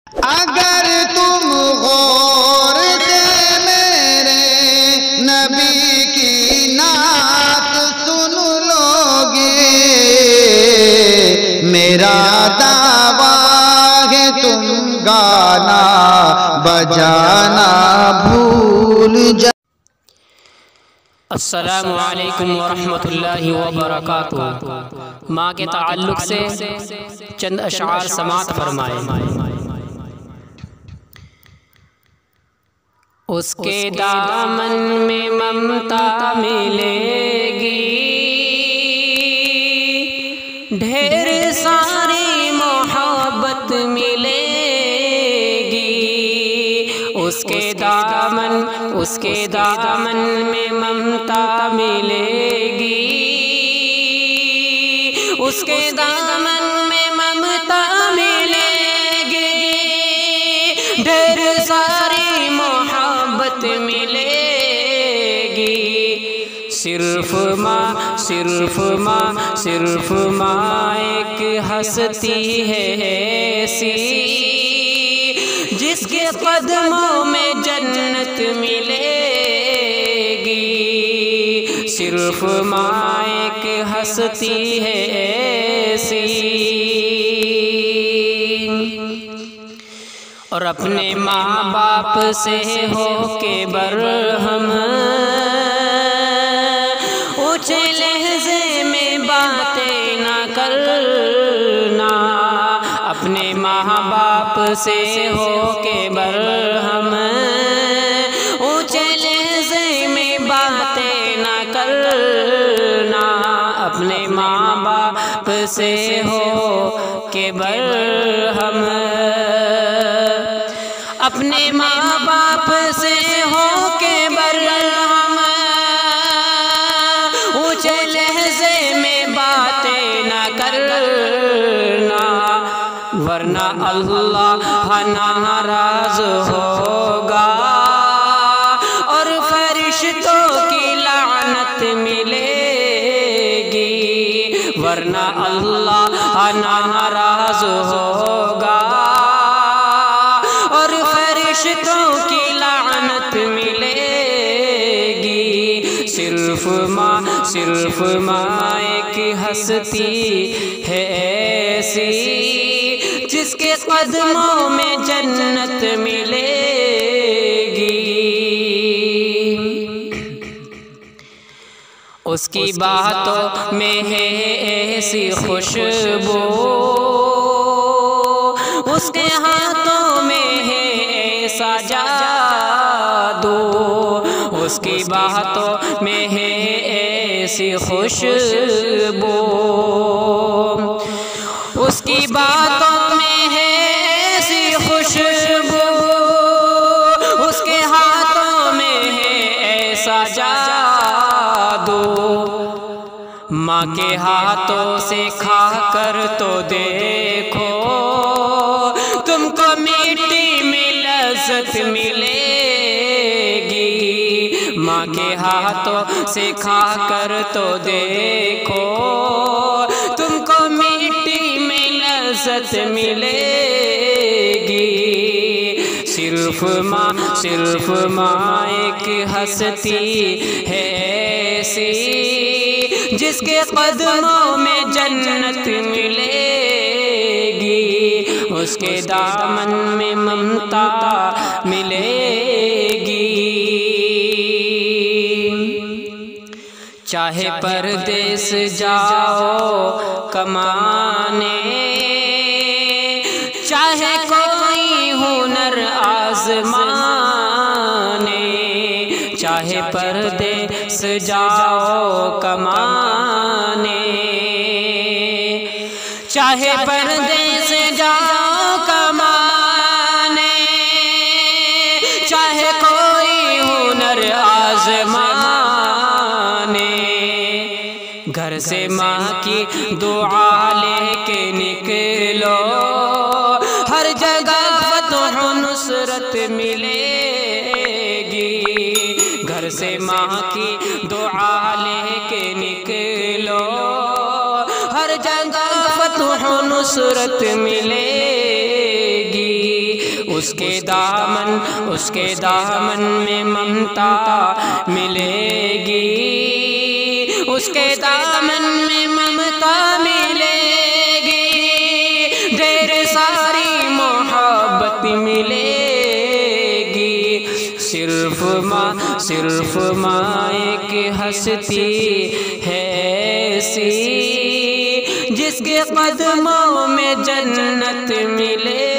अगर तुम गौर से मेरे नबी की नात सुन लोगे, मेरा दावा है तुम गाना बजाना भूल जा। अस्सलामु अलैकुम वरहमतुल्लाहि वबरकातुहू। माँ के ताल्लुक़ से चंद अशआर समात फरमाए। उसके दामन में ममता मिलेगी, ढेर सारी मोहब्बत मिलेगी। उसके दामन में ममता मिलेगी, उसके दामन में ममता मिलेगी, ढेर सारी मोहब्बत मिलेगी। सिर्फ माँ एक हस्ती है ऐसी, जिसके कदमों में जन्नत मिलेगी। सिर्फ माँ एक हस्ती है ऐसी। और अपने माँ बाप से हो के बरहम, ऊंचे लहजे में बातें ना करना। अपने माँ बाप से हो के बरहम, ऊंचे लहजे में बातें ना करना। अपने माँ बाप से हो के बरहम, अपने माँ बाप से हो के बरहम, ऊंचे लहजे में बातें ना करना। वरना अल्लाह नाराज होगा और फरिश्तों की लानत मिलेगी। वरना अल्लाह नाराज होगा और फरिश्तों की लानत मिलेगी। सिर्फ माँ एक हस्ती है ऐसी, जिसके कदमों में जन्नत मिलेगी। उसकी बातों में है ऐसी खुशबू, उसके हाथों में है ऐसा जादू। उसकी बातों में है ऐसी खुशबू, उसकी बातों में है ऐसी खुशबू, उसके हाथों में है ऐसा जादू। माँ के हाथों से खाकर तो देखो, तुमको मीठी में लज़्ज़त मिलेगी। माँ के हाथों से खाकर तो देखो, तुमको मीठी में लज़्ज़त मिलेगी। सिर्फ माँ एक हस्ती है ऐसी, जिसके कदमों में जन्नत मिलेगी। उसके दामन में ममता मिलेगी। चाहे परदेस जाओ कमाने, चाहे कोई हुनर आज़माने। चाहे परदेस जाओ कमाने, चाहे परदेस जाओ कमाने, चाहे कोई हुनर आज़माने। घर से माँ की दुआ लेके निकलो, हर जगह फतह नुसरत मिलेगी। घर से माँ की दुआ लेके निकलो, हर जगह फतह नुसरत मिलेगी। उसके दामन में ममता मिलेगी, उसके दामन में ममता मिलेगी, ढेर सारी मोहब्बत मिलेगी। सिर्फ माँ एक हस्ती है ऐसी, जिसके कदमों में जन्नत मिले।